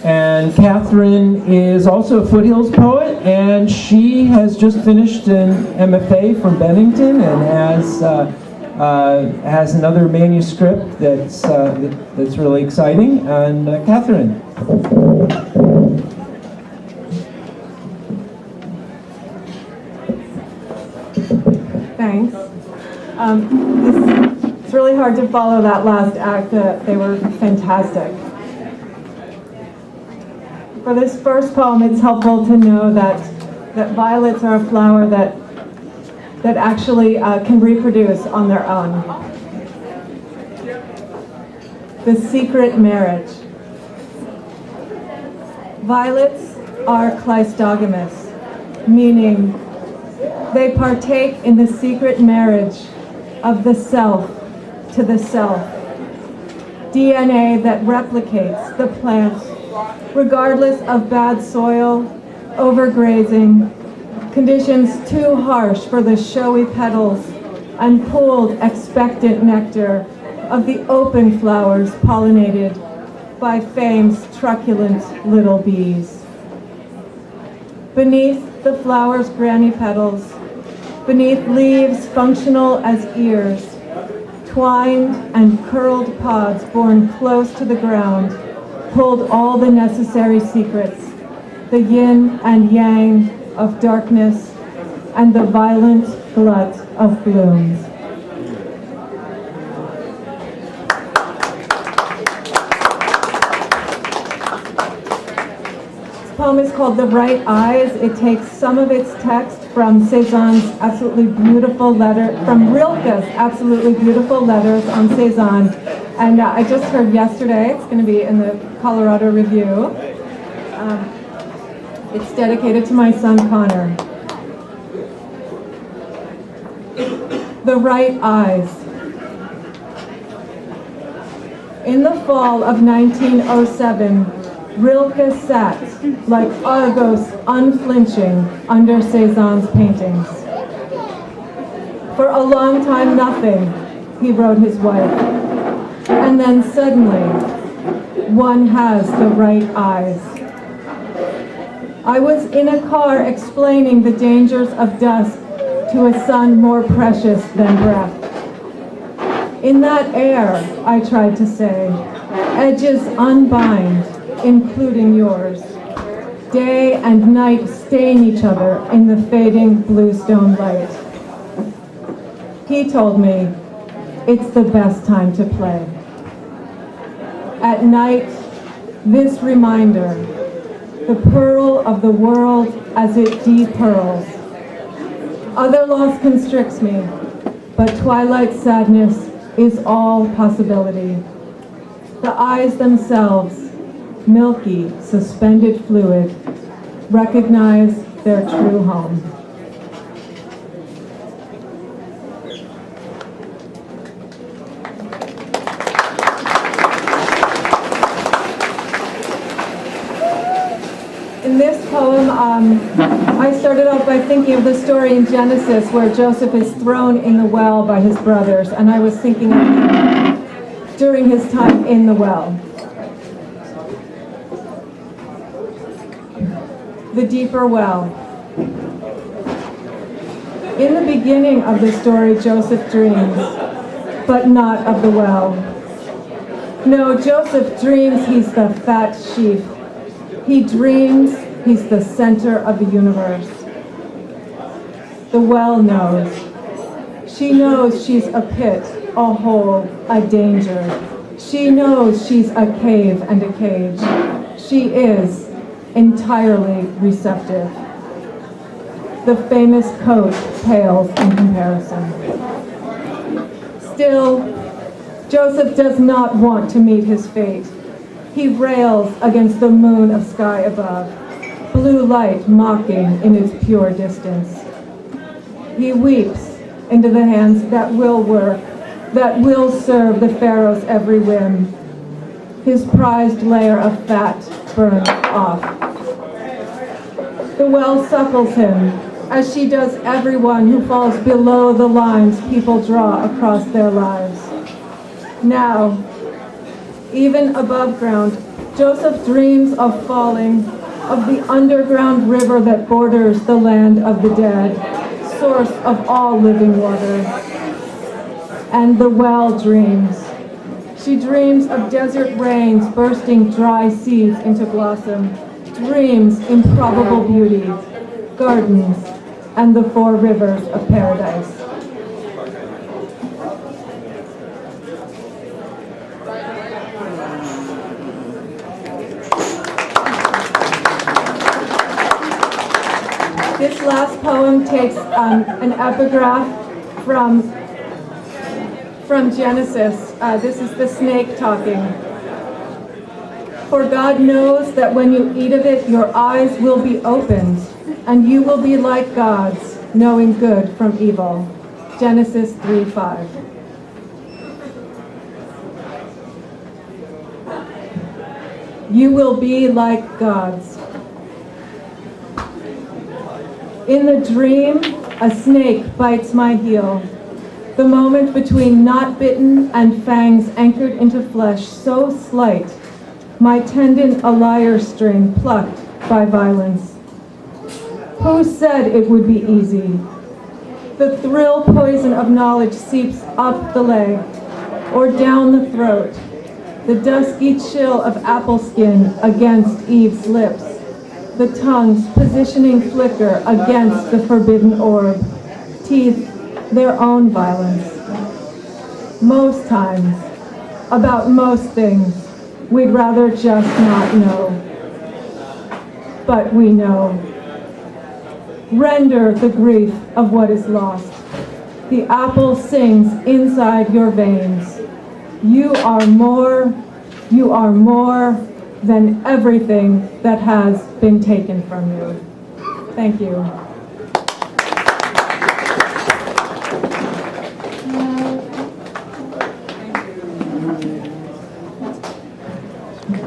And Catherine is also a foothills poet, and she has just finished an MFA from Bennington and has another manuscript that's really exciting. And Catherine. Thanks. It's really hard to follow that last act. They were fantastic. For this first poem, it's helpful to know that violets are a flower that actually can reproduce on their own. The secret marriage. Violets are cleistogamous, meaning they partake in the secret marriage of the self to the self, DNA that replicates the plant regardless of bad soil, overgrazing, conditions too harsh for the showy petals, and pooled expectant nectar of the open flowers pollinated by fame's truculent little bees. Beneath the flower's granny petals, beneath leaves functional as ears, twined and curled pods borne close to the ground, pulled all the necessary secrets, the yin and yang of darkness, and the violent glut of blooms. This poem is called The Right Eyes. It takes some of its text from Cézanne's absolutely beautiful letter, from Rilke's absolutely beautiful letters on Cézanne. And I just heard yesterday, it's going to be in the Colorado Review. It's dedicated to my son, Connor. The Right Eyes. In the fall of 1907, Rilke sat like Argos unflinching under Cézanne's paintings. For a long time, nothing, he wrote his wife. And then suddenly, one has the right eyes. I was in a car explaining the dangers of dusk to a son more precious than breath. In that air, I tried to say, edges unbind, including yours. Day and night stain each other in the fading bluestone light. He told me, it's the best time to play. At night, this reminder, the pearl of the world as it de-pearls. Other loss constricts me, but twilight sadness is all possibility. The eyes themselves, milky, suspended fluid, recognize their true home. In this poem, I started off by thinking of the story in Genesis where Joseph is thrown in the well by his brothers, and I was thinking of him during his time in the well. The deeper well. In the beginning of the story, Joseph dreams, but not of the well. No, Joseph dreams he's the fat sheep. He dreams he's the center of the universe. The well knows. She knows she's a pit, a hole, a danger. She knows she's a cave and a cage. She is entirely receptive. The famous coat pales in comparison. Still, Joseph does not want to meet his fate. He rails against the moon of sky above, blue light mocking in its pure distance. He weeps into the hands that will work, that will serve the Pharaoh's every whim. His prized layer of fat burned off. The well suckles him, as she does everyone who falls below the lines people draw across their lives. Now, even above ground, Joseph dreams of falling, of the underground river that borders the land of the dead, source of all living water. And the well dreams. She dreams of desert rains bursting dry seeds into blossom, dreams improbable beauty, gardens, and the four rivers of paradise. This last poem takes an epigraph from Genesis. This is the snake talking. For God knows that when you eat of it, your eyes will be opened, and you will be like gods, knowing good from evil. Genesis 3:5. You will be like gods. In the dream, a snake bites my heel. The moment between not bitten and fangs anchored into flesh so slight, my tendon a lyre string plucked by violence. Who said it would be easy? The thrill poison of knowledge seeps up the leg or down the throat, the dusky chill of apple skin against Eve's lips, the tongue's positioning flicker against the forbidden orb, teeth their own violence. Most times, about most things, we'd rather just not know. But we know. Render the grief of what is lost. The apple sings inside your veins. You are more than everything that has been taken from you. Thank you.